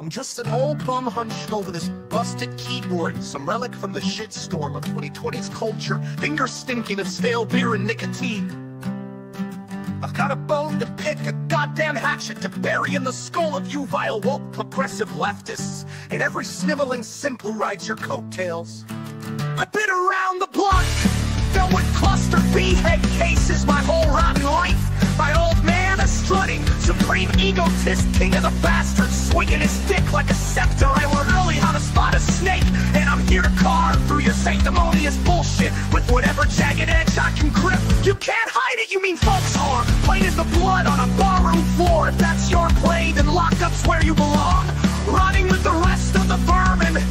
I'm just an old bum hunched over this busted keyboard, some relic from the shitstorm of 2020's culture, fingers stinking of stale beer and nicotine. I've got a bone to pick, a goddamn hatchet to bury in the skull of you vile woke progressive leftists, and every sniveling simp who rides your coattails. I've been around the block, filled with cluster B head cases my whole rotten life. My old man, a strutting, supreme egotist, king of the bastards, swinging his dick like a scepter. I learned early how to spot a snake, and I'm here to carve through your sanctimonious bullshit with whatever jagged edge I can grip. You can't hide it, you mean folks harm, plain as the blood on a barroom floor. If that's your play, then lockup's where you belong, rotting with the rest of the vermin.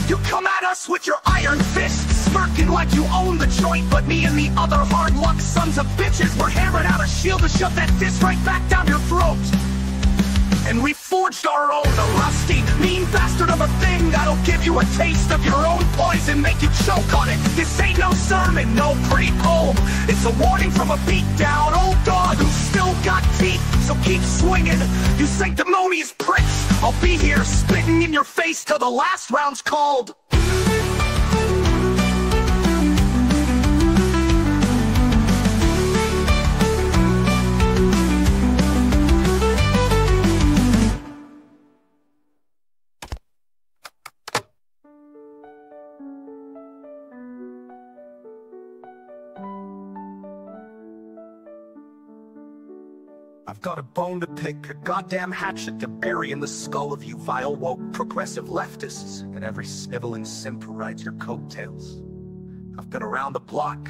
You come at us with your iron fists, smirking like you own the joint, but me and the other hard luck sons of bitches were hammering out a shield to shove that fist right back down your throat. And we forged our own, a rusty, mean bastard of a thing that'll give you a taste of your own poison, make you choke on it. This ain't no sermon, no pretty poem. It's a warning from a beat-down old dog who's still got teeth, so keep swinging, you sanctimonious pricks. I'll be here spitting in your face till the last round's called. I've got a bone to pick, a goddamn hatchet to bury in the skull of you vile woke progressive leftists, and every sniveling simp who rides your coattails. I've been around the block,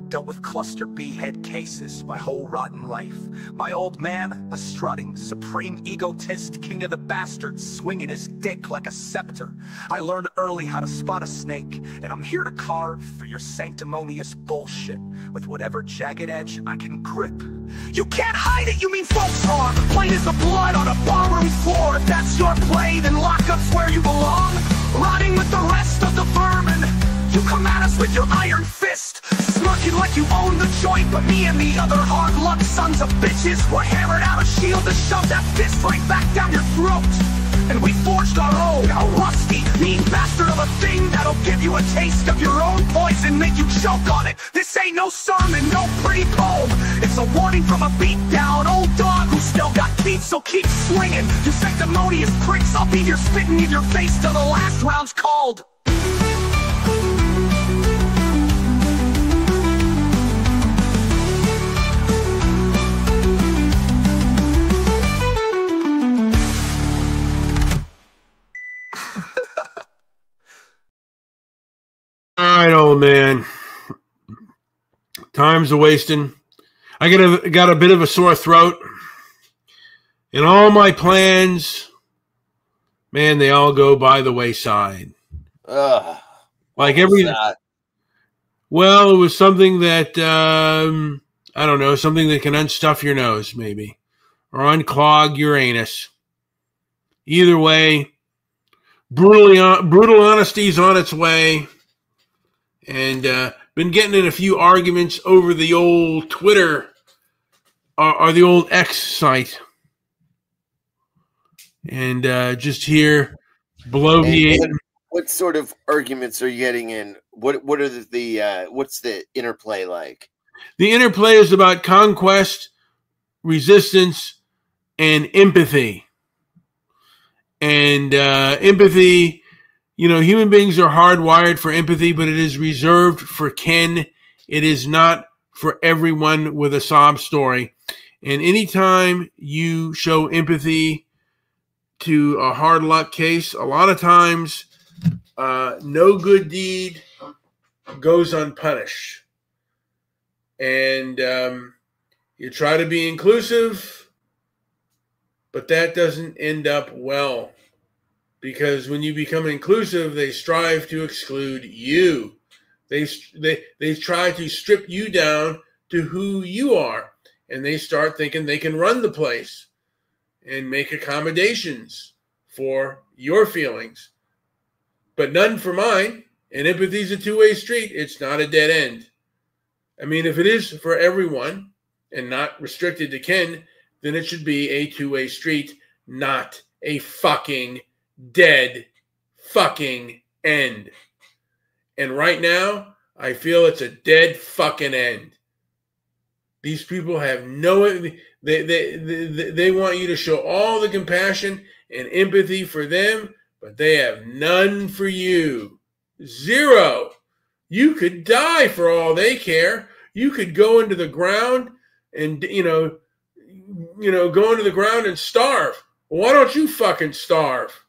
dealt with cluster B head cases my whole rotten life. My old man, a strutting, supreme egotist, king of the bastards, swinging his dick like a scepter. I learned early how to spot a snake, and I'm here to carve through your sanctimonious bullshit with whatever jagged edge I can grip. You can't hide it, you mean folks harm, plain as the blood on a barroom floor. If that's your play, then lockup's where you belong, rotting with the rest of the vermin. You come at us with your iron fist, smirking like you own the joint, but me and the other hard luck sons of bitches were hammered out a shield to shove that fist right back down your throat. And we forged our own, a rusty, mean bastard of a thing that'll give you a taste of your own poison, make you choke on it. This ain't no sermon, no pretty poem. It's a warning from a beat-down old dog who still got teeth, so keep swinging, you sanctimonious pricks. I'll be here spitting in your face till the last round's called. All right, old man. Time's a wasting. I got a bit of a sore throat. And all my plans, man, they all go by the wayside. Like every. Well, it was something that I don't know, something that can unstuff your nose, maybe, or unclog your anus. Either way, brutal honesty's on its way. And been getting in a few arguments over the old Twitter or the old X site. And just here, bloviating. What sort of arguments are you getting in? What are the what's the interplay like? The interplay is about conquest, resistance, and empathy. And empathy. You know, human beings are hardwired for empathy, but it is reserved for kin. It is not for everyone with a sob story. And anytime you show empathy to a hard luck case, a lot of times no good deed goes unpunished. And you try to be inclusive, but that doesn't end up well. Because when you become inclusive, they strive to exclude you. They try to strip you down to who you are. And they start thinking they can run the place and make accommodations for your feelings. But none for mine. And empathy is a two-way street. It's not a dead end. I mean, if it is for everyone and not restricted to kin, then it should be a two-way street, not a fucking dead fucking end. And right now, I feel it's a dead fucking end. These people have they want you to show all the compassion and empathy for them, but they have none for you. Zero. You could die for all they care. You could go into the ground and, go into the ground and starve. Why don't you fucking starve?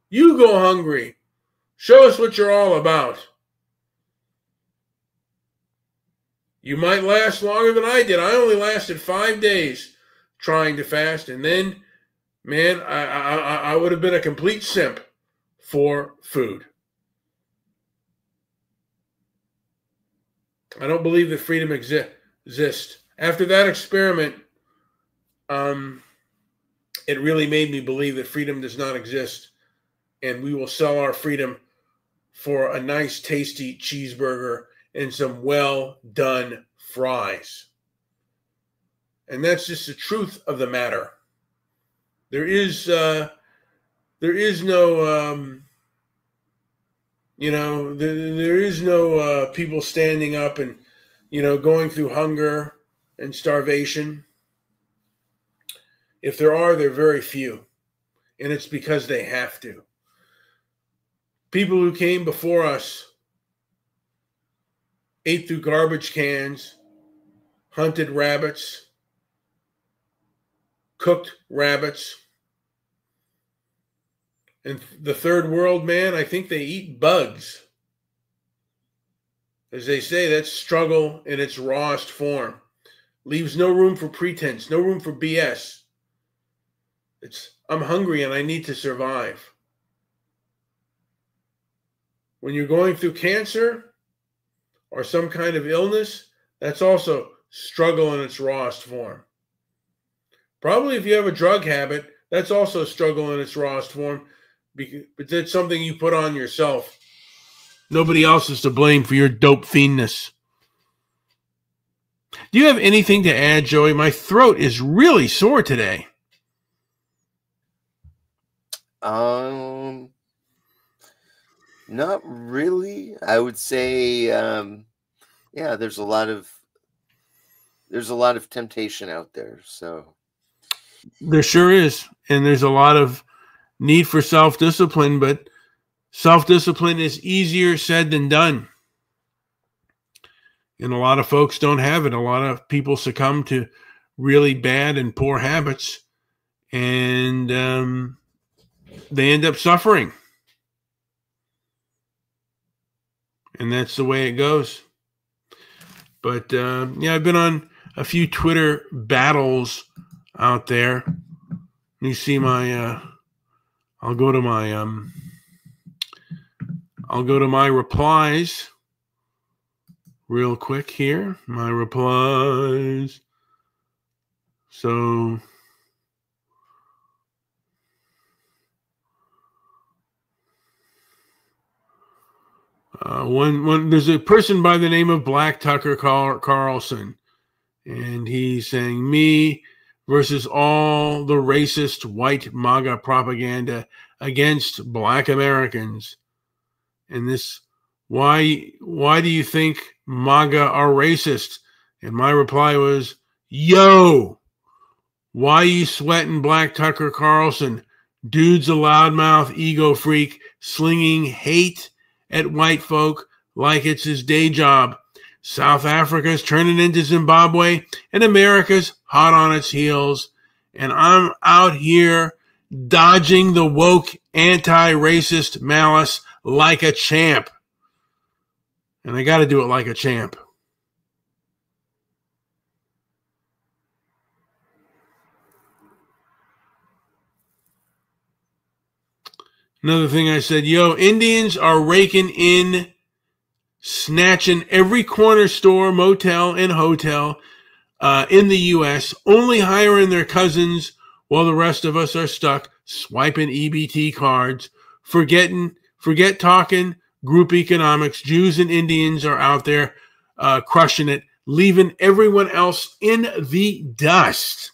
You go hungry. Show us what you're all about. You might last longer than I did. I only lasted 5 days trying to fast, and then, man, I would have been a complete simp for food. I don't believe that freedom exists. After that experiment, it really made me believe that freedom does not exist, and we will sell our freedom for a nice, tasty cheeseburger and some well-done fries. And that's just the truth of the matter. There is no, there is no people standing up and, going through hunger and starvation. If there are, they're very few. And it's because they have to. People who came before us ate through garbage cans, hunted rabbits, cooked rabbits. And the third world, man, I think they eat bugs. As they say, that's struggle in its rawest form. Leaves no room for pretense, no room for BS. I'm hungry and I need to survive. When you're going through cancer or some kind of illness, that's also struggle in its rawest form. Probably if you have a drug habit, that's also struggle in its rawest form, but that's something you put on yourself. Nobody else is to blame for your dope fiendness. Do you have anything to add, Joey? My throat is really sore today. Not really. I would say, there's a lot of temptation out there. So there sure is, and there's a lot of need for self-discipline, but self-discipline is easier said than done. And a lot of folks don't have it. A lot of people succumb to really bad and poor habits, and they end up suffering. And that's the way it goes. But, I've been on a few Twitter battles out there. You see my, I'll go to my replies real quick here. My replies. So, there's a person by the name of Black Tucker Carlson, and he's saying, me versus all the racist white MAGA propaganda against Black Americans. And this, why do you think MAGA are racist? And my reply was, yo, why you sweating, Black Tucker Carlson? Dude's a loudmouth ego freak slinging hate at white folk like it's his day job. South Africa's turning into Zimbabwe, and America's hot on its heels. And I'm out here dodging the woke anti-racist malice like a champ. And I got to do it like a champ. Another thing I said, yo, Indians are raking in, snatching every corner store, motel, and hotel in the U.S., only hiring their cousins while the rest of us are stuck swiping EBT cards. Forget talking group economics. Jews and Indians are out there crushing it, leaving everyone else in the dust.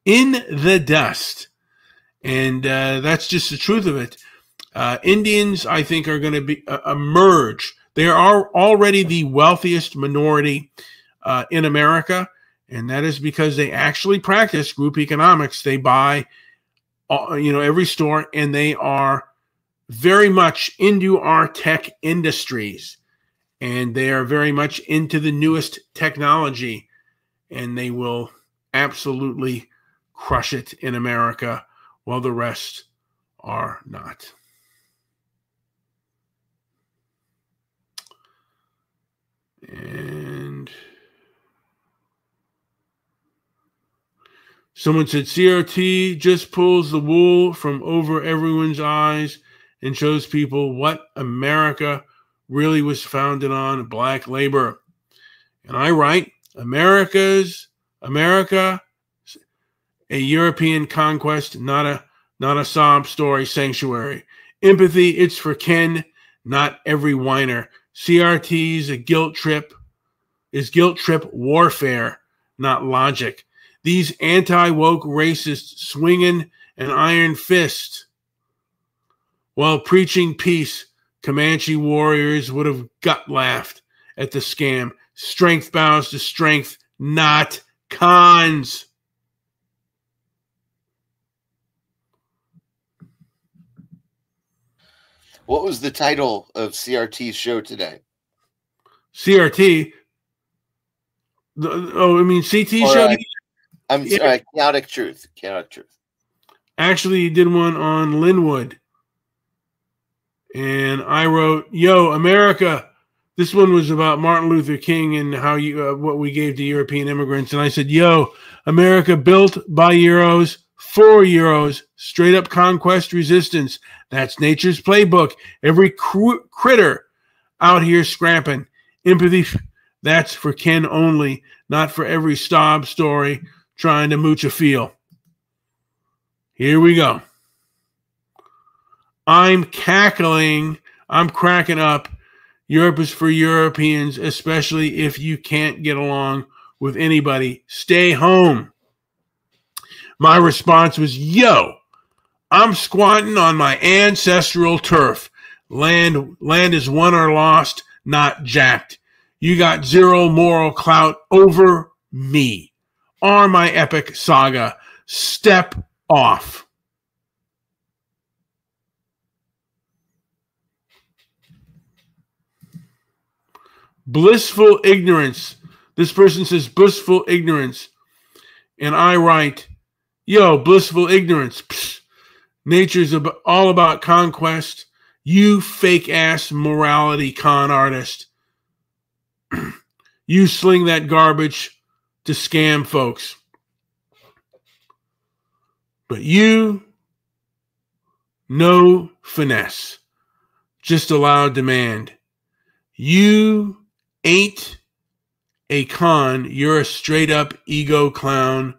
In the dust. And that's just the truth of it. Indians, I think, are going to be emerge. They are already the wealthiest minority in America, and that is because they actually practice group economics. They buy, every store, and they are very much into our tech industries, and they are very much into the newest technology, and they will absolutely crush it in America, while the rest are not. And someone said CRT just pulls the wool from over everyone's eyes and shows people what America really was founded on: black labor. And I write, America, a European conquest, not a sob story sanctuary. Empathy, it's for Ken, not every whiner. CRT's guilt trip warfare, not logic. These anti-woke racists swinging an iron fist while preaching peace. Comanche warriors would have gut laughed at the scam. Strength bows to strength, not cons. What was the title of CRT's show today? CRT? CT show? I'm sorry, Chaotic Truth. Chaotic Truth. Actually, he did one on Linwood. And I wrote, yo, America. This one was about Martin Luther King and how what we gave to European immigrants. And I said, yo, America built by Euros, for Euros, straight up conquest resistance. That's nature's playbook. Every critter out here scrapping. Empathy, that's for Ken only, not for every sob story trying to mooch a feel. Here we go. I'm cackling. I'm cracking up. Europe is for Europeans, especially if you can't get along with anybody. Stay home. My response was, yo, I'm squatting on my ancestral turf. Land is won or lost, not jacked. You got zero moral clout over me. Or my epic saga. Step off. Blissful ignorance. This person says blissful ignorance. And I write, yo, blissful ignorance. Psst. Nature's all about conquest. You fake ass morality con artist. You sling that garbage to scam folks. But you, no finesse. Just a loud demand. You ain't a con. You're a straight up ego clown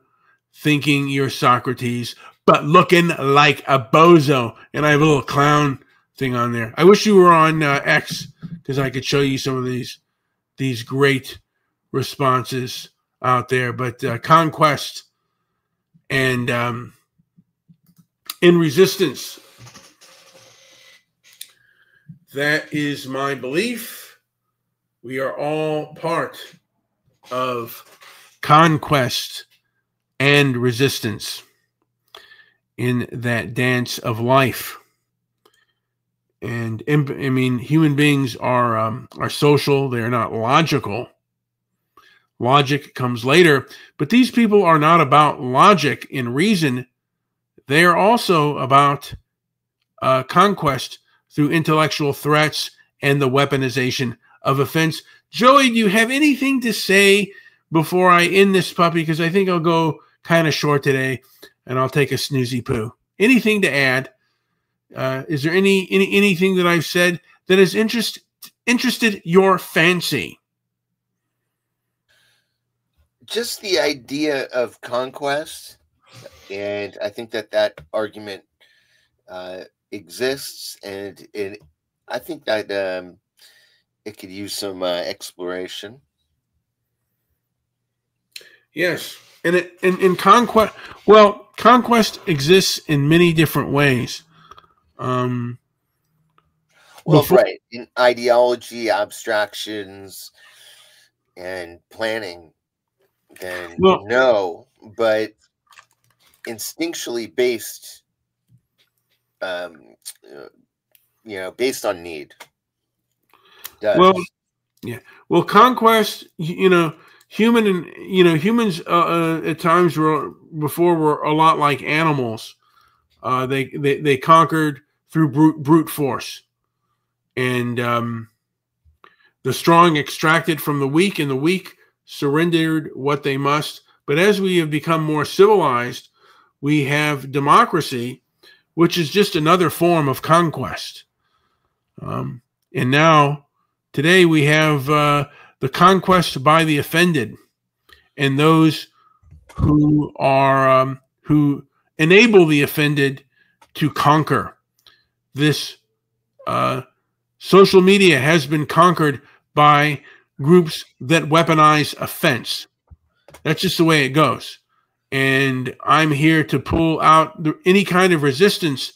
thinking you're Socrates, but looking like a bozo. And I have a little clown thing on there. I wish you were on X because I could show you some of these great responses out there. But conquest and in resistance, that is my belief. We are all part of conquest and resistance in that dance of life. And human beings are social. They're not logical. Logic comes later, but these people are not about logic and reason. They are also about conquest through intellectual threats and the weaponization of offense. Joey, do you have anything to say before I end this puppy? Because I think I'll go kind of short today, and I'll take a snoozy poo. Anything to add? Is there anything that I've said that has interested your fancy? Just the idea of conquest, and I think that argument exists, and I think that it could use some exploration. Yes, in conquest, well, conquest exists in many different ways. Well, Before- right. In ideology, abstractions, and planning, then Well- no, but instinctually based, based on need. Does. Well, yeah. Well, conquest, humans at times were a lot like animals. They conquered through brute force, and the strong extracted from the weak, and the weak surrendered what they must. But as we have become more civilized, we have democracy, which is just another form of conquest. And now, today, we have the conquest by the offended, and those who are who enable the offended to conquer. This social media has been conquered by groups that weaponize offense. That's just the way it goes. And I'm here to pull out any kind of resistance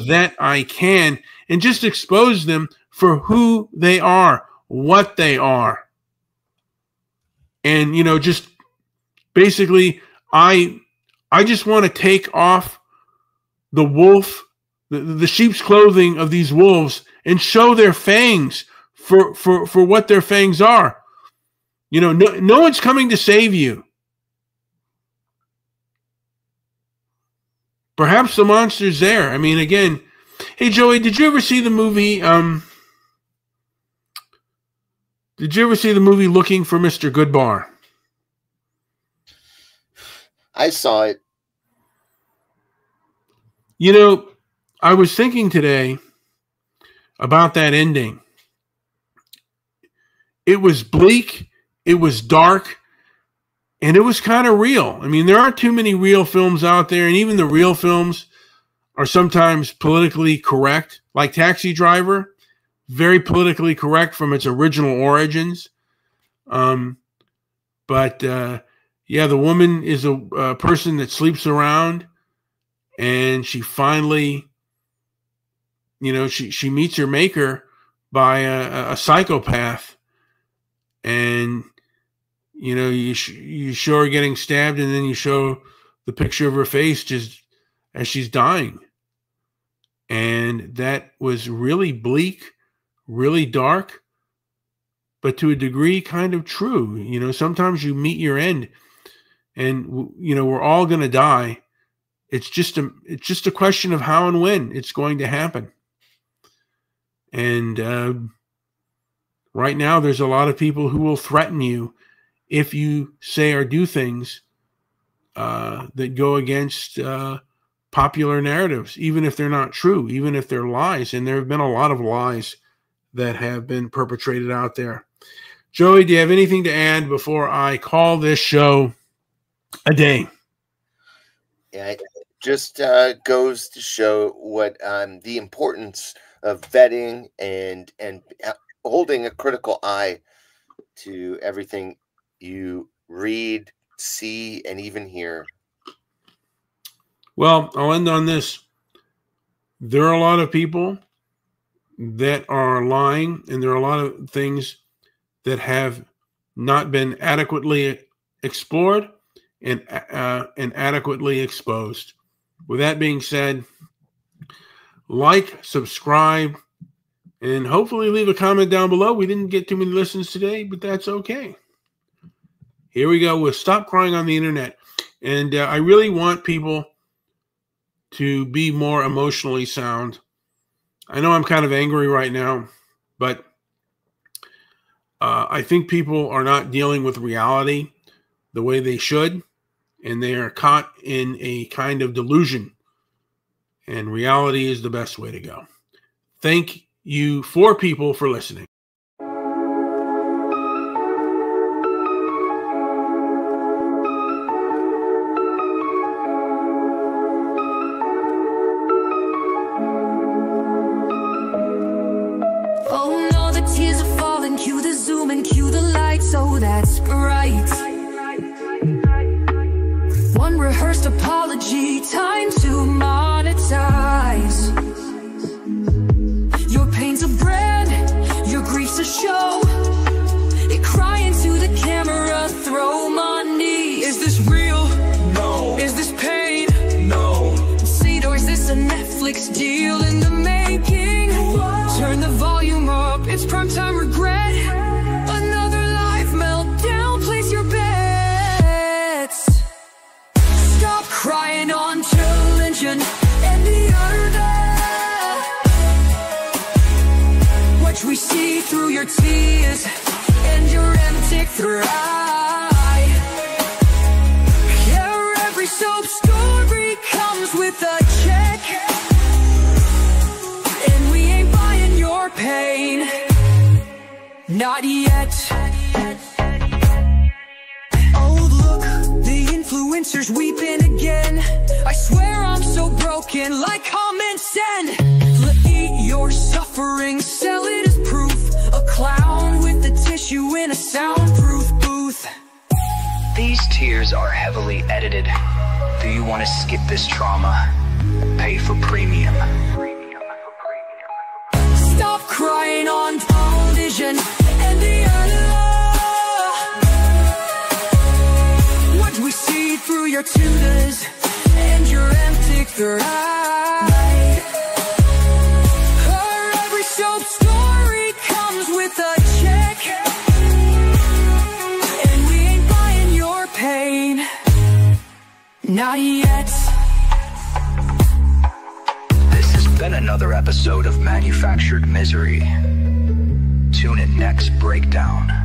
that I can and just expose them for who they are, what they are. And, just basically, I just want to take off the wolf, the sheep's clothing of these wolves and show their fangs for what their fangs are. No one's coming to save you. Perhaps the monster's there. I mean, again, hey, Joey, did you ever see the movie? Did you ever see the movie Looking for Mr. Goodbar? I saw it. I was thinking today about that ending. It was bleak, it was dark, and it was kind of real. I mean, there aren't too many real films out there, and even the real films are sometimes politically correct, like Taxi Driver, very politically correct from its original origins. The woman is a person that sleeps around, and she finally, she meets her maker by a psychopath, and you show her getting stabbed, and then you show the picture of her face just as she's dying, and that was really bleak, really dark, but to a degree kind of true. Sometimes you meet your end, and we're all going to die. It's just a question of how and when it's going to happen. And right now, there's a lot of people who will threaten you if you say or do things that go against popular narratives, even if they're not true, even if they're lies. And there have been a lot of lies that have been perpetrated out there. Joey, do you have anything to add before I call this show a day? Yeah, it just goes to show what the importance of vetting and holding a critical eye to everything you read, see, and even hear. Well, I'll end on this. There are a lot of people that are lying, and there are a lot of things that have not been adequately explored and adequately exposed. With that being said, like, subscribe, and hopefully leave a comment down below. We didn't get too many listens today, but that's okay. Here we go with Stop Crying on the Internet. And I really want people to be more emotionally sound. I know I'm kind of angry right now, but I think people are not dealing with reality the way they should, and they are caught in a kind of delusion. And reality is the best way to go. Thank you, 4 people, for listening. Oh no, the tears are falling. Cue the zoom and cue the light, so that's bright. energy, time to monetize. Your pain's a brand, your grief's a show. You cry into the camera, throw money. Is this real? No. Is this pain? No. See, or is this a Netflix deal in the making? Turn the volume up, it's primetime regret. Another life meltdown, place your bets. Stop crying on television and the internet. Watch we see through your tears and your empty thrive. Yeah, every soap story comes with a check, and we ain't buying your pain. Not yet. Oh look, the influencers weeping again. I swear I'm so broken, like, comment, send. Eat your suffering, sell it as proof. A clown with a tissue in a soundproof booth. These tears are heavily edited. Do you want to skip this trauma? Pay for premium. Stop crying on television and the what we see through your tutors and your empty thrive. Every soap story comes with a check, and we ain't buying your pain. Not yet. This has been another episode of Manufactured Misery. Tune in next breakdown.